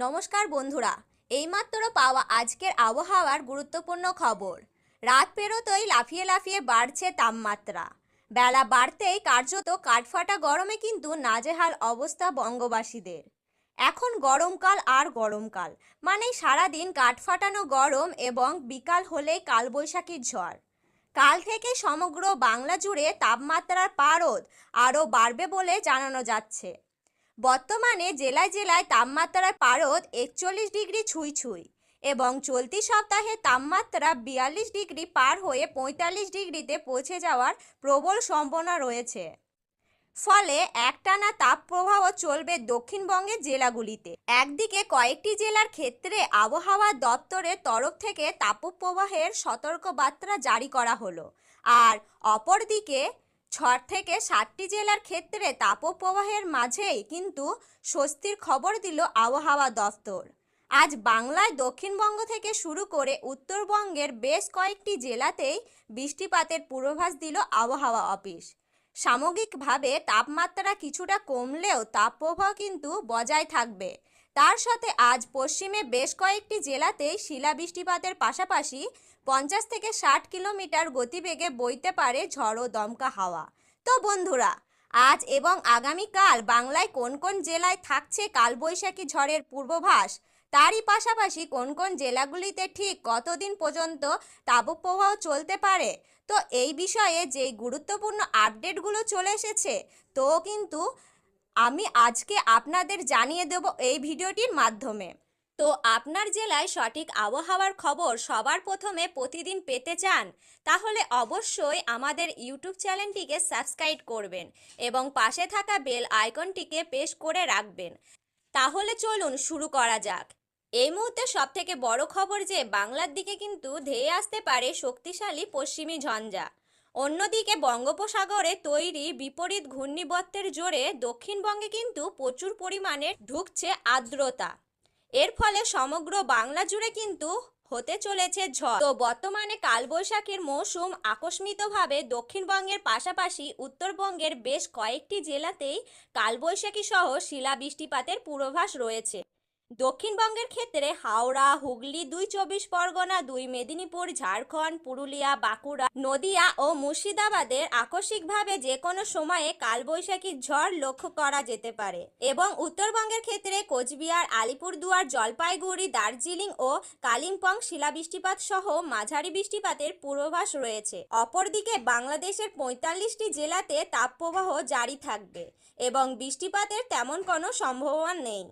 নমস্কার বন্ধুরা, এইমাত্র পাওয়া আজকের আবহাওয়ার গুরুত্বপূর্ণ খবর। রাত পেরোতেই লাফিয়ে লাফিয়ে বাড়ছে তাপমাত্রা। বেলা বাড়তেই কার্যত কাঠফাটা গরমে কিন্তু নাজেহাল অবস্থা বঙ্গবাসীদের। এখন গরমকাল আর গরমকাল মানেই সারাদিন কাঠফাটানো গরম এবং বিকাল হলেই কালবৈশাখীর ঝড়। কাল থেকে সমগ্র বাংলা জুড়ে তাপমাত্রার পারদ আরও বাড়বে বলে জানানো যাচ্ছে। বর্তমানে জেলায় জেলায় তাপমাত্রার পারদ 41 ডিগ্রি ছুঁই ছুঁই এবং চলতি সপ্তাহে তাপমাত্রা 42 ডিগ্রি পার হয়ে 45 ডিগ্রিতে পৌঁছে যাওয়ার প্রবল সম্ভাবনা রয়েছে। ফলে একটানা তাপপ্রবাহ চলবে দক্ষিণবঙ্গের জেলাগুলিতে। একদিকে কয়েকটি জেলার ক্ষেত্রে আবহাওয়া দপ্তরের তরফ থেকে তাপপ্রবাহের সতর্কবার্তা জারি করা হলো, আর অপরদিকে 6 থেকে 7টি জেলার ক্ষেত্রে তাপপ্রবাহের মাঝেই কিন্তু স্বস্তির খবর দিল আবহাওয়া দফতর। আজ বাংলায় দক্ষিণবঙ্গ থেকে শুরু করে উত্তরবঙ্গের বেশ কয়েকটি জেলাতেই বৃষ্টিপাতের পূর্বাভাস দিল আবহাওয়া অফিস। সামগ্রিকভাবে তাপমাত্রা কিছুটা কমলেও তাপপ্রবাহ কিন্তু বজায় থাকবে। তার সাথে আজ পশ্চিমে বেশ কয়েকটি জেলাতেই শিলাবৃষ্টিপাতের পাশাপাশি 50 থেকে 60 কিলোমিটার গতিবেগে বইতে পারে ঝড়ো দমকা হাওয়া। তো বন্ধুরা, আজ এবং আগামীকাল বাংলায় কোন কোন জেলায় থাকছে কালবৈশাখী ঝড়ের পূর্বাভাস, তারই পাশাপাশি কোন কোন জেলাগুলিতে ঠিক কতদিন পর্যন্ত তাপপ্রবাহ চলতে পারে, তো এই বিষয়ে যেই গুরুত্বপূর্ণ আপডেটগুলো চলে এসেছে তো কিন্তু আমি আজকে আপনাদের জানিয়ে দেব এই ভিডিওটির মাধ্যমে। তো আপনার জেলায় সঠিক আবহাওয়ার খবর সবার প্রথমে প্রতিদিন পেতে চান, তাহলে অবশ্যই আমাদের ইউটিউব চ্যানেলটিকে সাবস্ক্রাইব করবেন এবং পাশে থাকা বেল আইকনটিকে প্রেস করে রাখবেন। তাহলে চলুন শুরু করা যাক। এই মুহূর্তে সবথেকে বড় খবর যে বাংলার দিকে কিন্তু ধেয়ে আসতে পারে শক্তিশালী পশ্চিমী ঝঞ্ঝা। অন্যদিকে বঙ্গোপসাগরে তৈরি বিপরীত ঘূর্ণিবর্তের জোরে দক্ষিণবঙ্গে কিন্তু প্রচুর পরিমাণে ঢুকছে আর্দ্রতা। এর ফলে সমগ্র বাংলা জুড়ে কিন্তু হতে চলেছে ঝড়। তো বর্তমানে কালবৈশাখীর মৌসুম আকস্মিকভাবে দক্ষিণবঙ্গের পাশাপাশি উত্তরবঙ্গের বেশ কয়েকটি জেলাতেই কালবৈশাখী সহ শিলাবৃষ্টিপাতের পূর্বাভাস রয়েছে। দক্ষিণবঙ্গের ক্ষেত্রে হাওড়া, হুগলি, 2 চব্বিশ পরগনা, 2 মেদিনীপুর, ঝাড়খণ্ড, পুরুলিয়া, বাঁকুড়া, নদিয়া ও মুর্শিদাবাদের আকস্মিকভাবে যে কোনো সময়ে কালবৈশাখীর ঝড় লক্ষ্য করা যেতে পারে এবং উত্তরবঙ্গের ক্ষেত্রে কোচবিহার, আলিপুরদুয়ার, জলপাইগুড়ি, দার্জিলিং ও কালিম্পং শিলাবৃষ্টিপাত সহ মাঝারি বৃষ্টিপাতের পূর্বাভাস রয়েছে। অপরদিকে বাংলাদেশের 45টি জেলাতে তাপপ্রবাহ জারি থাকবে এবং বৃষ্টিপাতের তেমন কোনো সম্ভাবনা নেই।